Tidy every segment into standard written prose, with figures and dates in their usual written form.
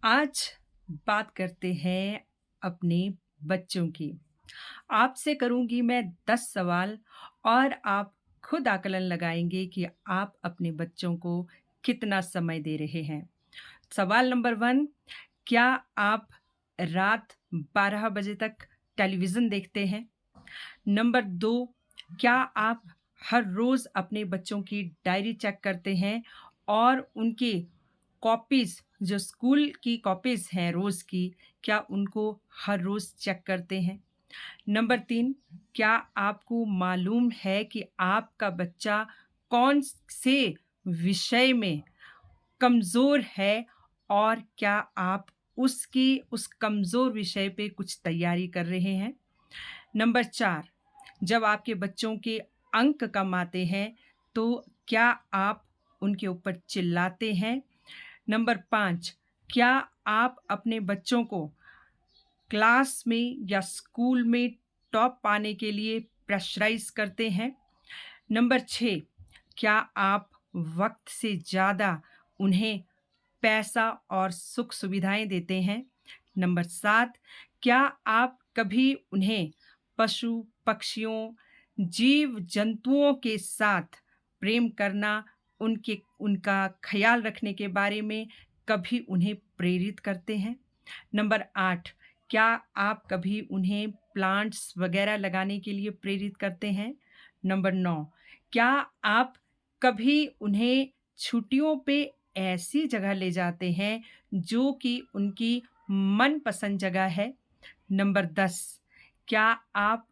आज बात करते हैं अपने बच्चों की। आपसे करूँगी मैं 10 सवाल और आप खुद आकलन लगाएँगे कि आप अपने बच्चों को कितना समय दे रहे हैं। सवाल नंबर 1, क्या आप रात 12 बजे तक टेलीविज़न देखते हैं? नंबर 2, क्या आप हर रोज़ अपने बच्चों की डायरी चेक करते हैं और उनकी कॉपीज़ जो स्कूल की कॉपीज़ हैं रोज़ की, क्या उनको हर रोज़ चेक करते हैं? नंबर 3, क्या आपको मालूम है कि आपका बच्चा कौन से विषय में कमज़ोर है और क्या आप उसकी उस कमज़ोर विषय पे कुछ तैयारी कर रहे हैं? नंबर 4, जब आपके बच्चों के अंक कम आते हैं, तो क्या आप उनके ऊपर चिल्लाते हैं? नंबर 5, क्या आप अपने बच्चों को क्लास में या स्कूल में टॉप पाने के लिए प्रेशराइज़ करते हैं? नंबर 6, क्या आप वक़्त से ज़्यादा उन्हें पैसा और सुख-सुविधाएँ देते हैं? नंबर 7, क्या आप कभी उन्हें पशु-पक्षियों, जीव-जंतुओं के साथ प्रेम करना, उनका ख़्याल रखने के बारे में कभी उन्हें प्रेरित करते हैं? नंबर 8, क्या आप कभी उन्हें प्लांट्स वग़ैरह लगाने के लिए प्रेरित करते हैं? नंबर 9, क्या आप कभी उन्हें छुट्टियों पे ऐसी जगह ले जाते हैं जो कि उनकी मनपसंद जगह है? नंबर 10, क्या आप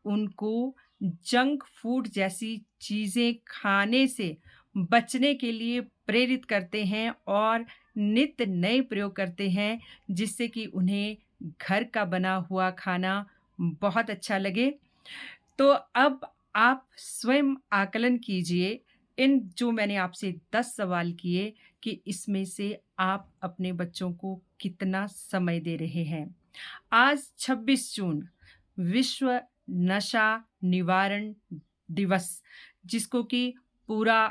उनको जंक फूड जैसी चीज़ें खाने से बचने के लिए प्रेरित करते हैं और नित्य नए प्रयोग करते हैं जिससे कि उन्हें घर का बना हुआ खाना बहुत अच्छा लगे? तो अब आप स्वयं आकलन कीजिए इन जो मैंने आपसे 10 सवाल किए कि इसमें से आप अपने बच्चों को कितना समय दे रहे हैं। आज 26 जून विश्व नशा निवारण दिवस जिसको कि पूरा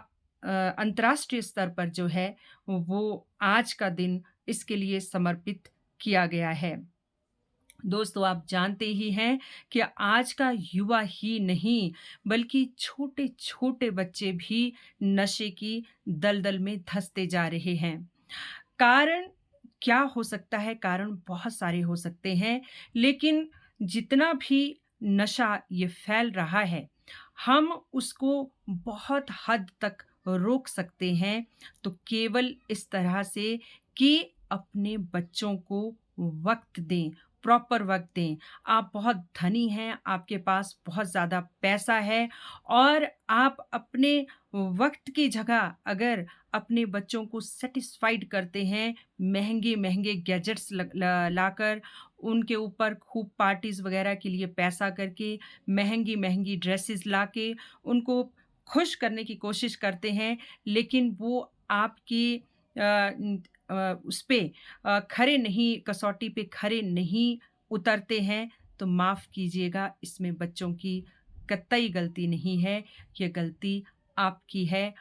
अंतर्राष्ट्रीय स्तर पर जो है वो आज का दिन इसके लिए समर्पित किया गया है। दोस्तों आप जानते ही हैं कि आज का युवा ही नहीं बल्कि छोटे-छोटे बच्चे भी नशे की दलदल में धँसते जा रहे हैं। कारण क्या हो सकता है? कारण बहुत सारे हो सकते हैं, लेकिन जितना भी नशा ये फैल रहा है, हम उसको बहुत हद तक रोक सकते हैं, तो केवल इस तरह से कि अपने बच्चों को वक़्त दें, प्रॉपर वक़्त दें। आप बहुत धनी हैं, आपके पास बहुत ज़्यादा पैसा है और आप अपने वक़्त की जगह अगर अपने बच्चों को सैटिस्फाइड करते हैं, महँगे-महँगे गैजेट्स लाकर उनके ऊपर खूब पार्टीज़ वग़ैरह के लिए पैसा करके, महँगी-महँगी ड्रेसेस लाके उनको खुश करने की कोशिश करते हैं, लेकिन वो आपकी उस पे खरे नहीं कसौटी पे खरे नहीं उतरते हैं, तो माफ़ कीजिएगा इसमें बच्चों की कतई गलती नहीं है, ये गलती आपकी है,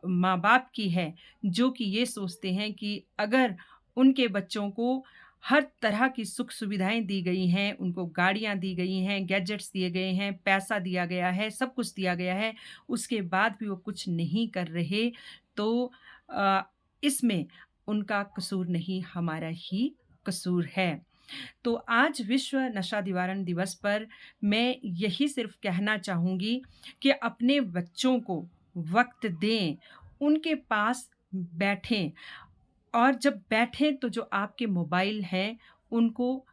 माँ-बाप की है, जो कि ये सोचते हैं कि अगर उनके बच्चों को हर तरह की सुख-सुविधाएँ दी गई हैं, उनको गाड़ियाँ दी गई हैं, गैजेट्स दिए गए हैं, पैसा दिया गया है, सब कुछ दिया गया है, उसके बाद भी वो कुछ नहीं कर रहे, तो अ, इसमें उनका कसूर नहीं, हमारा ही कसूर है। तो आज विश्व नशा निवारण दिवस पर मैं यही सिर्फ़ कहना चाहूँगी कि अपने बच्चों को वक़्त दें, उनके पास बैठें और जब बैठें तो जो आपके मोबाइल हैं, उनको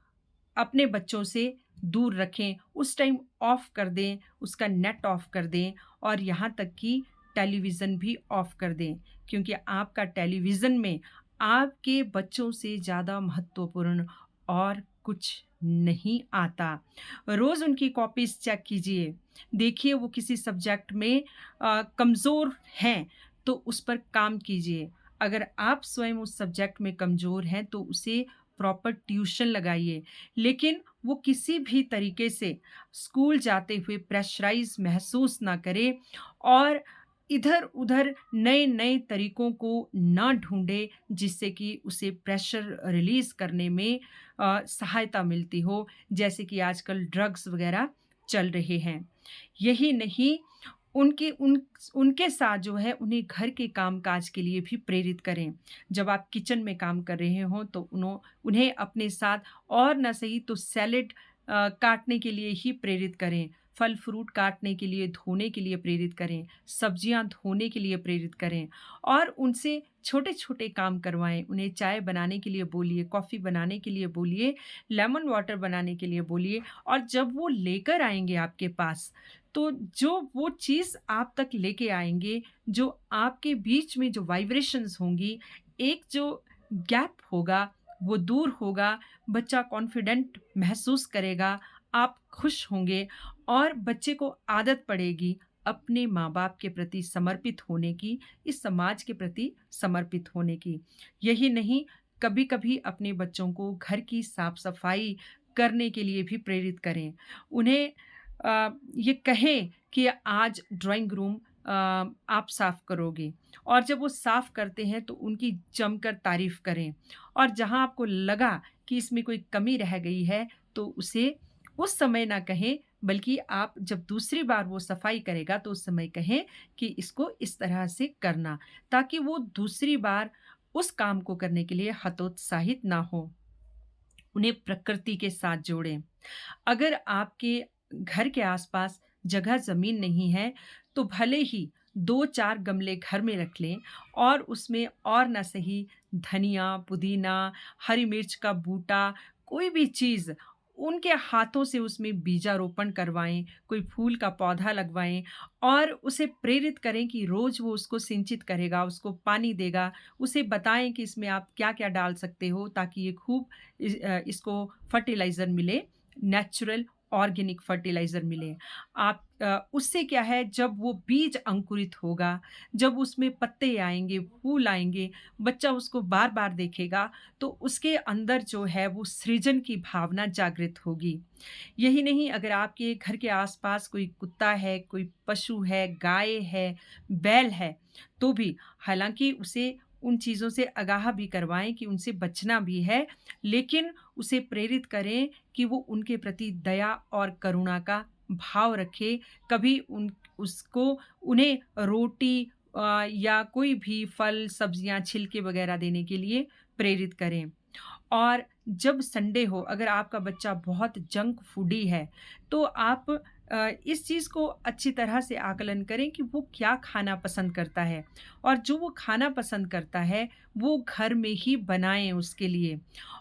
अपने बच्चों से दूर रखें, उस टाइम ऑफ कर दें, उसका नेट ऑफ कर दें और यहाँ तक कि टेलीविज़न भी ऑफ कर दें, क्योंकि आपका टेलीविज़न में आपके बच्चों से ज़्यादा महत्वपूर्ण और कुछ नहीं आता। रोज़ उनकी कॉपीज़ चेक कीजिए, देखिए वो किसी सब्जेक्ट में कमज़ोर हैं, तो उस पर काम कीजिए। अगर आप स्वयं उस सब्जेक्ट में कमज़ोर हैं, तो उसे प्रॉपर ट्यूशन लगाइए, लेकिन वो किसी भी तरीके से स्कूल जाते हुए प्रेशराइज़ महसूस ना करे और इधर-उधर नए-नए तरीकों को ना ढूँढे जिससे कि उसे प्रेशर रिलीज़ करने में सहायता मिलती हो, जैसे कि आजकल ड्रग्स वग़ैरह चल रहे हैं। यही नहीं, उनके उन उनके साथ जो है उन्हें घर के काम-काज के लिए भी प्रेरित करें। जब आप किचन में काम कर रहे हों तो उन्हें अपने साथ और ना सही तो सैलेड काटने के लिए ही प्रेरित करें, फल-फ्रूट काटने के लिए, धोने के लिए प्रेरित करें, सब्जियाँ धोने के लिए प्रेरित करें और उनसे छोटे-छोटे काम करवाएँ। उन्हें चाय बनाने के लिए बोलिए, कॉफ़ी बनाने के लिए बोलिए, लेमन वाटर बनाने के लिए बोलिए और जब वो लेकर आएँगे आपके पास, तो जो वो चीज़ आप तक लेके आएँगे, जो आपके बीच में जो वाइब्रेशंस होंगी, एक जो गैप होगा, वो दूर होगा, बच्चा कॉन्फिडेंट महसूस करेगा, आप खुश होंगे और बच्चे को आदत पड़ेगी अपने माँ-बाप के प्रति समर्पित होने की, इस समाज के प्रति समर्पित होने की। यही नहीं, कभी-कभी अपने बच्चों को घर की साफ-सफाई करने के लिए भी प्रेरित करें। उन्हें ये कहें कि आज ड्राइंग रूम आप साफ करोगे और जब वो साफ करते हैं तो उनकी जमकर तारीफ़ करें और जहाँ आपको लगा कि इसमें कोई कमी रह गई है तो उसे उस समय ना कहें, बल्कि आप जब दूसरी बार वो सफाई करेगा तो उस समय कहें कि इसको इस तरह से करना, ताकि वो दूसरी बार उस काम को करने के लिए हतोत्साहित ना हो। उन्हें प्रकृति के साथ जोड़ें। अगर आपके घर के आसपास जगह ज़मीन नहीं है, तो भले ही 2-4 गमले घर में रख लें और उसमें और ना सही धनिया, पुदीना, हरी मिर्च का बूटा, कोई भी चीज़ उनके हाथों से उसमें बीजारोपण करवाएँ, कोई फूल का पौधा लगवाएँ और उसे प्रेरित करें कि रोज़ वो उसको सिंचित करेगा, उसको पानी देगा। उसे बताएँ कि इसमें आप क्या-क्या डाल सकते हो ताकि ये खूब इसको फर्टिलाइज़र मिले, नेचुरल ऑर्गेनिक फर्टिलाइज़र मिले। उससे क्या है, जब वो बीज अंकुरित होगा, जब उसमें पत्ते आएँगे, फूल आएँगे, बच्चा उसको बार-बार देखेगा, तो उसके अंदर जो है वो सृजन की भावना जागृत होगी। यही नहीं, अगर आपके घर के आस-पास कोई कुत्ता है, कोई पशु है, गाय है, बैल है, तो भी हालाँकि उसे उन चीज़ों से आगाह भी करवाएँ कि उनसे बचना भी है, लेकिन उसे प्रेरित करें कि वो उनके प्रति दया और करुणा का भाव रखे। कभी उन उसको उन्हें रोटी या कोई भी फल, सब्जियाँ, छिलके वगैरह देने के लिए प्रेरित करें। और जब संडे हो, अगर आपका बच्चा बहुत जंक फूडी है, तो आप इस चीज़ को अच्छी तरह से आकलन करें कि वो क्या खाना पसंद करता है और जो वो खाना पसंद करता है, वो घर में ही बनाएँ उसके लिए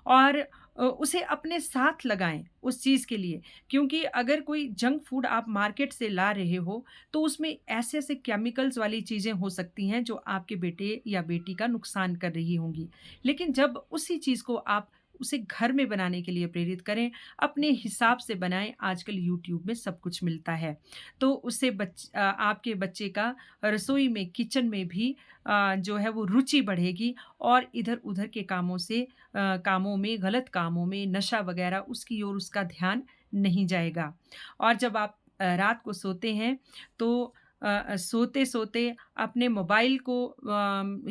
और उसे अपने साथ लगाएँ उस चीज़ के लिए। क्योंकि अगर कोई जंक फूड आप मार्केट से ला रहे हो, तो उसमें ऐसे-ऐसे केमिकल्स वाली चीज़ें हो सकती हैं, जो आपके बेटे या बेटी का नुकसान कर रही होंगी। लेकिन जब उसी चीज़ को आप उसे घर में बनाने के लिए प्रेरित करें, अपने हिसाब से बनाएँ, आजकल यूट्यूब में सब कुछ मिलता है। तो उससे आपके बच्चे का रसोई में, किचन में भी जो है वो रुचि बढ़ेगी और इधर-उधर के कामों में, गलत कामों में, नशा वगैरह उसकी ओर उसका ध्यान नहीं जाएगा। और जब आप रात को सोते हैं तो सोते-सोते अपने मोबाइल को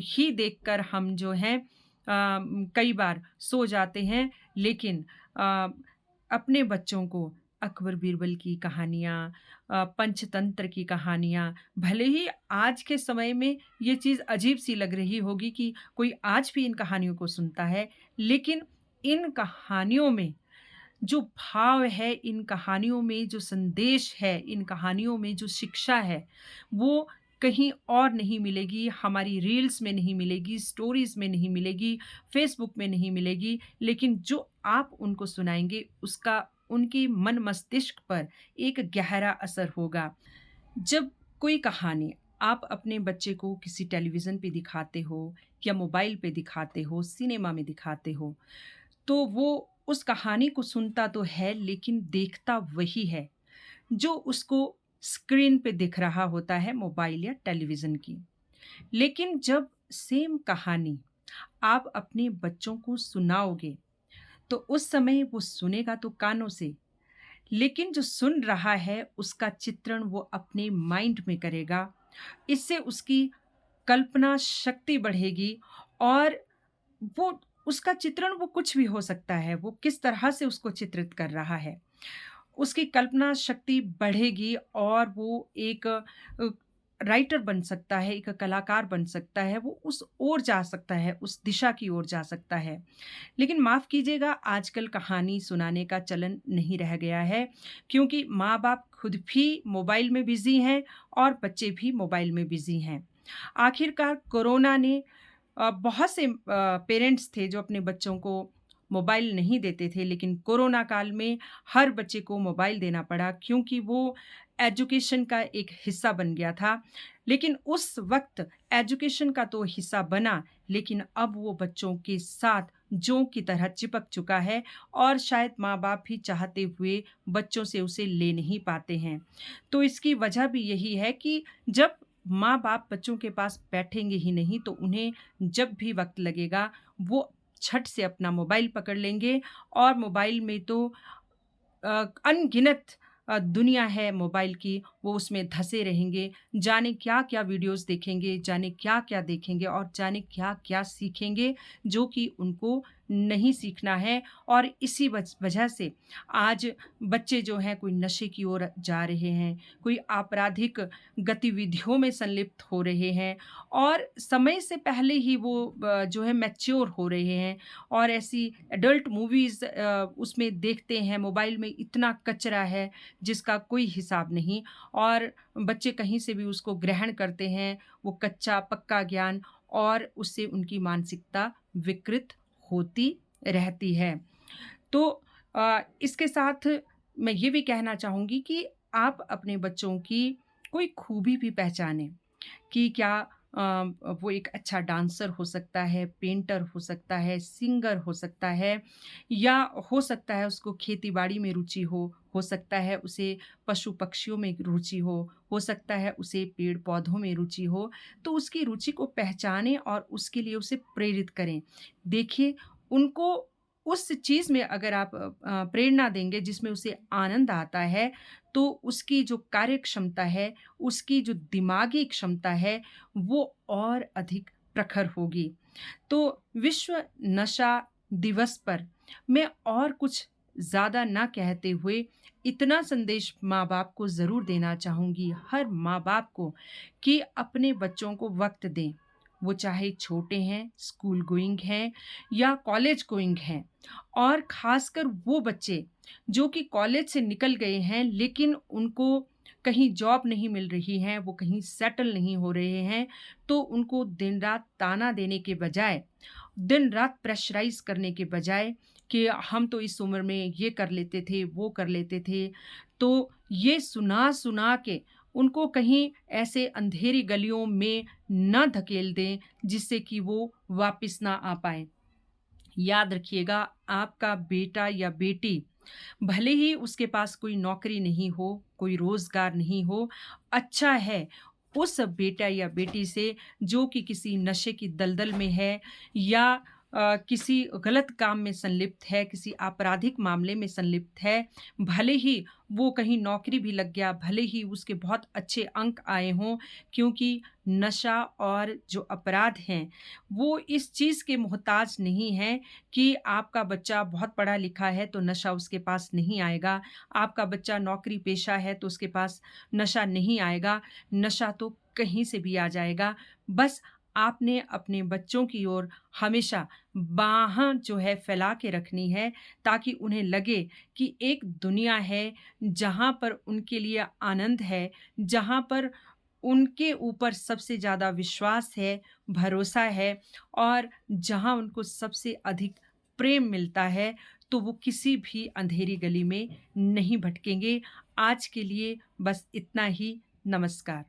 ही देखकर हम जो हैं कई बार सो जाते हैं, लेकिन अ, अपने बच्चों को अकबर बीरबल की कहानियाँ, पंचतंत्र की कहानियाँ, भले ही आज के समय में ये चीज़ अजीब-सी लग रही होगी कि कोई आज भी इन कहानियों को सुनता है, लेकिन इन कहानियों में जो भाव है, इन कहानियों में जो संदेश है, इन कहानियों में जो शिक्षा है, वो कहीं और नहीं मिलेगी, हमारी रील्स में नहीं मिलेगी, स्टोरीज़ में नहीं मिलेगी, फ़ेसबुक में नहीं मिलेगी, लेकिन जो आप उनको सुनाएँगे, उसका उनके मन मस्तिष्क पर एक गहरा असर होगा। जब कोई कहानी आप अपने बच्चे को किसी टेलीविज़न पे दिखाते हो या मोबाइल पे दिखाते हो, सिनेमा में दिखाते हो, तो वो उस कहानी को सुनता तो है लेकिन देखता वही है, जो उसको स्क्रीन पे दिख रहा होता है मोबाइल या टेलीविज़न की। लेकिन जब सेम कहानी आप अपने बच्चों को सुनाओगे, तो उस समय वो सुनेगा तो कानों से, लेकिन जो सुन रहा है उसका चित्रण वो अपने माइंड में करेगा इससे उसकी कल्पना शक्ति बढ़ेगी और वो उसका चित्रण वो कुछ भी हो सकता है, वो किस तरह से उसको चित्रित कर रहा है। उसकी कल्पना शक्ति बढ़ेगी और वो एक राइटर बन सकता है, एक कलाकार बन सकता है, वो उस ओर जा सकता है, उस दिशा की ओर जा सकता है। लेकिन माफ़ कीजिएगा आजकल कहानी सुनाने का चलन नहीं रह गया है, क्योंकि माँ-बाप खुद भी मोबाइल में बिज़ी हैं और बच्चे भी मोबाइल में बिज़ी हैं। आखिरकार कोरोना ने बहुत से पेरेंट्स थे जो अपने बच्चों को मोबाइल नहीं देते थे, लेकिन कोरोना काल में हर बच्चे को मोबाइल देना पड़ा क्योंकि वो एजुकेशन का एक हिस्सा बन गया था। लेकिन उस वक़्त एजुकेशन का तो हिस्सा बना, लेकिन अब वो बच्चों के साथ जों की तरह चिपक चुका है और शायद माँ-बाप भी चाहते हुए बच्चों से उसे ले नहीं पाते हैं। तो इसकी वजह भी यही है कि जब माँ-बाप बच्चों के पास बैठेंगे ही नहीं, तो उन्हें जब भी वक़्त लगेगा, वो झट से अपना मोबाइल पकड़ लेंगे और मोबाइल में तो अनगिनत दुनिया है मोबाइल की, वो उसमें धँसे रहेंगे। जाने क्या-क्या वीडियोज़ देखेंगे, जाने क्या-क्या देखेंगे और जाने क्या-क्या सीखेंगे, जो कि उनको नहीं सीखना है और इसी वजह से आज बच्चे जो हैं कोई नशे की ओर जा रहे हैं, कोई आपराधिक गतिविधियों में संलिप्त हो रहे हैं और समय से पहले ही वो जो है मैच्योर हो रहे हैं और ऐसी एडल्ट मूवीज़ उसमें देखते हैं, मोबाइल में इतना कचरा है जिसका कोई हिसाब नहीं और बच्चे कहीं से भी उसको ग्रहण करते हैं, वो कच्चा-पक्का ज्ञान और उससे उनकी मानसिकता विकृत होती रहती है। तो इसके साथ मैं ये भी कहना चाहूँगी कि आप अपने बच्चों की कोई खूबी भी पहचानें। कि क्या वो एक अच्छा डांसर हो सकता है, पेंटर हो सकता है, सिंगर हो सकता है या हो सकता है उसको खेती-बाड़ी में रुचि हो सकता है उसे पशु-पक्षियों में रुचि हो सकता है उसे पेड़-पौधों में रुचि हो। तो उसकी रुचि को पहचानें और उसके लिए उसे प्रेरित करें। देखिए, उनको उस चीज़ में अगर आप प्रेरणा देंगे जिसमें उसे आनंद आता है, तो उसकी जो कार्य क्षमता है, उसकी जो दिमागी क्षमता है, वो और अधिक प्रखर होगी। तो विश्व नशा दिवस पर मैं और कुछ ज़्यादा ना कहते हुए इतना संदेश माँ-बाप को ज़रूर देना चाहूँगी, हर माँ-बाप को कि अपने बच्चों को वक़्त दें। वो चाहे छोटे हैं, स्कूल गोइंग हैं या कॉलेज गोइंग हैं और ख़ासकर वो बच्चे जो कि कॉलेज से निकल गए हैं लेकिन उनको कहीं जॉब नहीं मिल रही है, वो कहीं सेटल नहीं हो रहे हैं, तो उनको दिन-रात ताना देने के बजाय, दिन-रात प्रेशराइज़ करने के बजाय कि हम तो इस उम्र में ये कर लेते थे, वो कर लेते थे, तो ये सुना-सुना के उनको कहीं ऐसे अंधेरी गलियों में ना धकेल दें, जिससे कि वो वापस ना आ पाएँ। याद रखिएगा आपका बेटा या बेटी भले ही उसके पास कोई नौकरी नहीं हो, कोई रोज़गार नहीं हो, अच्छा है उस बेटा या बेटी से जो कि किसी नशे की दलदल में है या किसी गलत काम में संलिप्त है, किसी आपराधिक मामले में संलिप्त है, भले ही वो कहीं नौकरी भी लग गया, भले ही उसके बहुत अच्छे अंक आए हों, क्योंकि नशा और जो अपराध हैं, वो इस चीज़ के मोहताज नहीं हैं कि आपका बच्चा बहुत पढ़ा लिखा है तो नशा उसके पास नहीं आएगा, आपका बच्चा नौकरी पेशा है तो उसके पास नशा नहीं आएगा, नशा तो कहीं से भी आ जाएगा। बस आपने अपने बच्चों की ओर हमेशा बाँह जो है फैला के रखनी है ताकि उन्हें लगे कि एक दुनिया है जहाँ पर उनके लिए आनंद है, जहाँ पर उनके ऊपर सबसे ज़्यादा विश्वास है, भरोसा है और जहाँ उनको सबसे अधिक प्रेम मिलता है, तो वो किसी भी अंधेरी गली में नहीं भटकेंगे। आज के लिए बस इतना ही। नमस्कार।